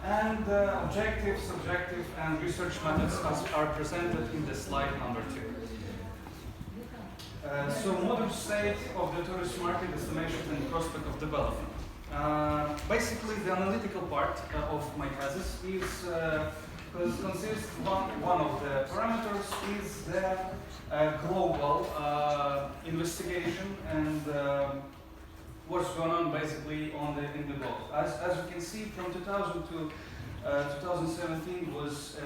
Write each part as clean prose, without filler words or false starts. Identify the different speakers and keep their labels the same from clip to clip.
Speaker 1: And objectives, subjective, and research methods are presented in the slide number 2. So modern state of the tourist market, estimation and prospect of development. Basically, the analytical part of my thesis is consists one of the parameters is the global investigation and what's going on basically in the globe. As you can see, from 2000 to 2017 was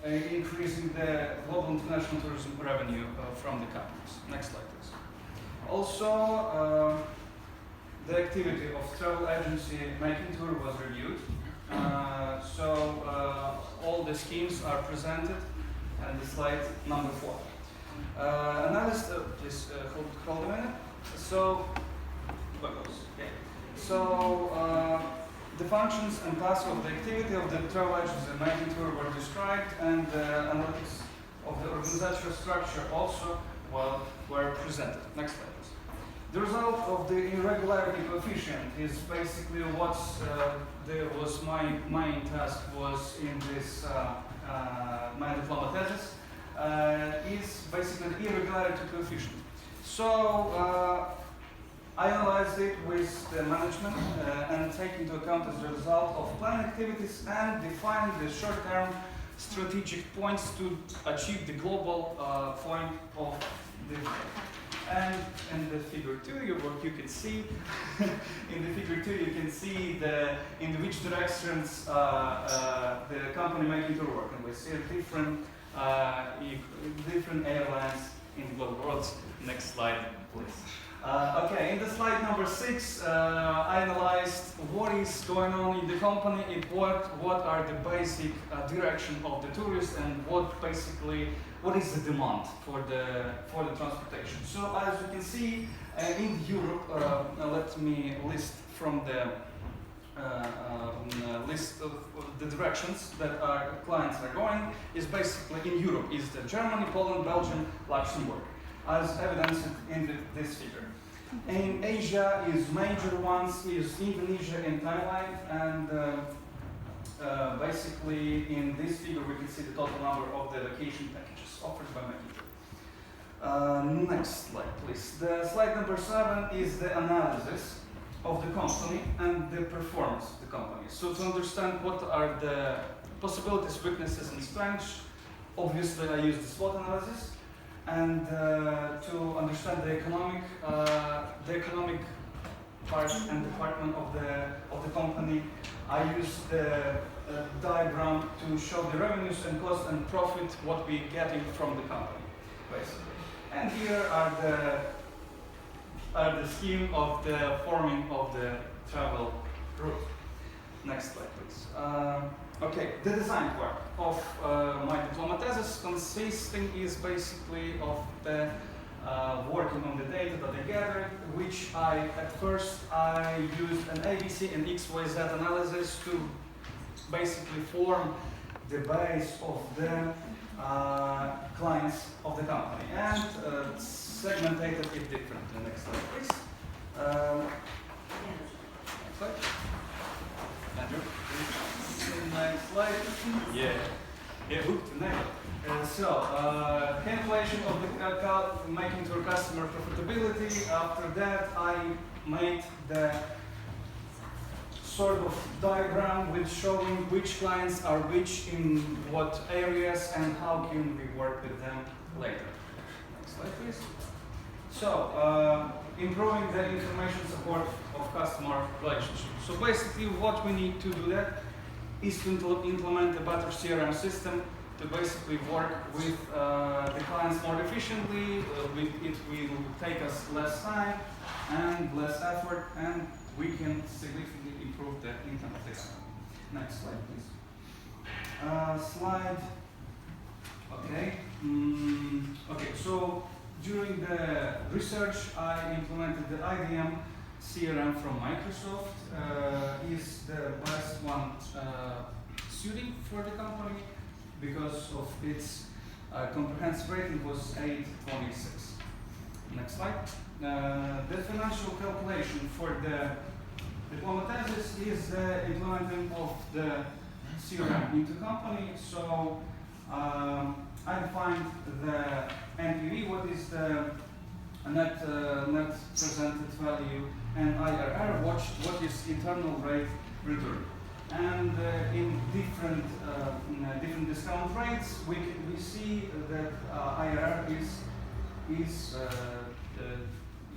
Speaker 1: increasing the global international tourism revenue from the companies. Next slide, please. Also, the activity of travel agency making tour was reviewed. All the schemes are presented and the slide number 4. Analysis, please hold a minute. The functions and tasks of the activity of the travel agency making tour were described, and the analytics of the organizational structure also were presented. Next slide, please. The result of the irregularity coefficient is basically what's my main task was in this my diploma thesis is basically the irregularity coefficient. So I analyzed it with the management and take into account as a result of planning activities and define the short-term strategic points to achieve the global point of the. And in the figure 2, you can see in the figure 2 you can see in which directions the company making tour working with different airlines in the global world. Next slide, please. Okay, in the slide number 6, I analyzed what is going on in the company, what are the basic direction of the tourists, and what is the demand for the transportation. So as you can see, in Europe, let me list from the list of the directions that our clients are going. Is basically in Europe is the Germany, Poland, Belgium, Luxembourg, as evidenced in this figure. In Asia is major ones is Indonesia and Thailand, and basically in this figure we can see the total number of the vacation packages offered by making tour. Next slide, please. The slide number 7 is the analysis of the company and the performance of the company. So to understand what are the possibilities, weaknesses, and strengths, obviously I use the SWOT analysis. And to understand the economic part and department of the company, I use the diagram to show the revenues and cost and profit what we getting from the company, basically. And here are the scheme of the forming of the travel route. Next slide, please. Okay, the design part of my diploma thesis consisting is basically of the working on the data that I gathered, which at first I used an ABC and XYZ analysis to basically form the base of the clients of the company and segmented it differently. Next slide, please. Next slide. Andrew. Next slide. Yeah, hooked nail. Calculation of the making tour customer profitability. After that, I made the sort of diagram with showing which clients are which in what areas and how can we work with them later. Next slide, please. So, improving the information support of customer relationship. So basically what we need to do that is to implement a better CRM system to basically work with the clients more efficiently. It will take us less time and less effort, and we can significantly improve the income of the company. Next slide, please. Slide. Okay. Okay. So during the research, I implemented the IDM CRM from Microsoft. Is the best one suiting for the company because of its comprehensive rating was 8.6. Next slide. The financial calculation for the Diploma thesis is the implementing of the CRM into company. So I defined the NPV, what is the net presented value, and IRR, what is internal rate return. And in different discount rates, we see that IRR is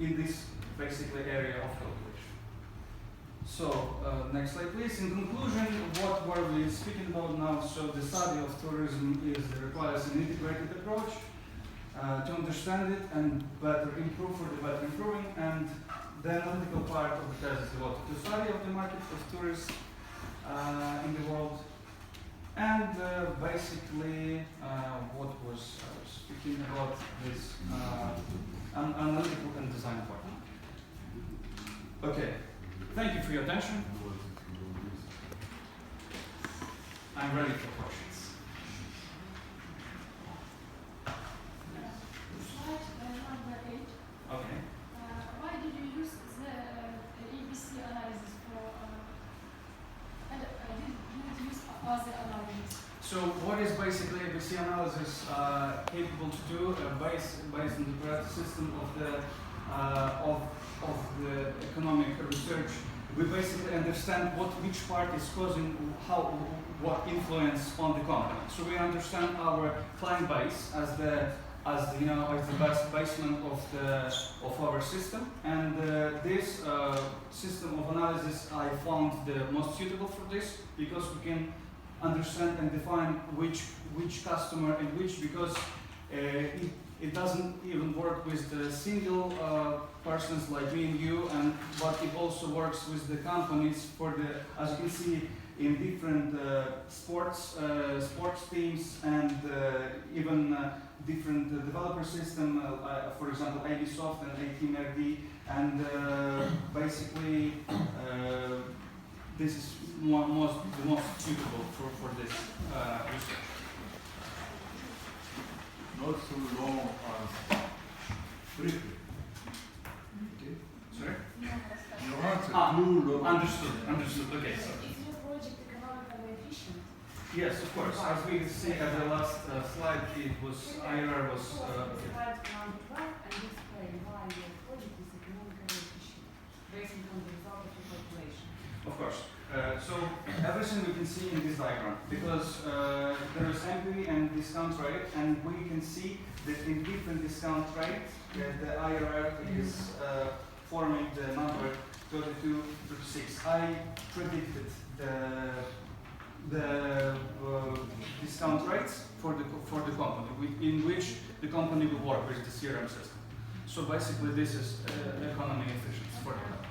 Speaker 1: in this basically area of calculation. So next slide, please. In conclusion, what were we speaking about now? So the study of tourism requires an integrated approach to understand it and better improve for the better improving. And the analytical part of the test is devoted to study of the market of tourists in the world. And basically, what was speaking about this analytical and design part. Okay, thank you for your attention. I'm ready for questions.
Speaker 2: Slide number 8.
Speaker 1: Okay.
Speaker 2: Why did you use the ABC analysis for? Did you use other analysis?
Speaker 1: So what is basically ABC analysis capable to do based on the breadth system of the economic research? We basically understand which part is causing what influence on the company. So we understand our client base as the basement of our system, and this system of analysis I found the most suitable for this, because we can understand and define which customer and because it doesn't even work with the single persons like me and you, but it also works with the companies for the, as you can see, in different sports teams, and even different developer system, for example Ubisoft and ATMRD, and basically this is the most suitable for this research.
Speaker 3: Not so long as briefly.
Speaker 1: Okay. Sorry?
Speaker 3: Your answer too long.
Speaker 1: Understood. Okay. So.
Speaker 2: Is your project economically efficient?
Speaker 1: Yes, of course. As we can see at the last slide, it was IRR was.
Speaker 4: Slide number 12 and explain why your project is economically efficient based on the result of your calculation.
Speaker 1: Of course. So everything we can see in this diagram, because there is NPV and discount rate, and we can see that in different discount rates, the IRR is forming the number 32, 36. I predicted the discount rates for the company in which the company will work with the CRM system. So basically, this is economic efficiency for the company.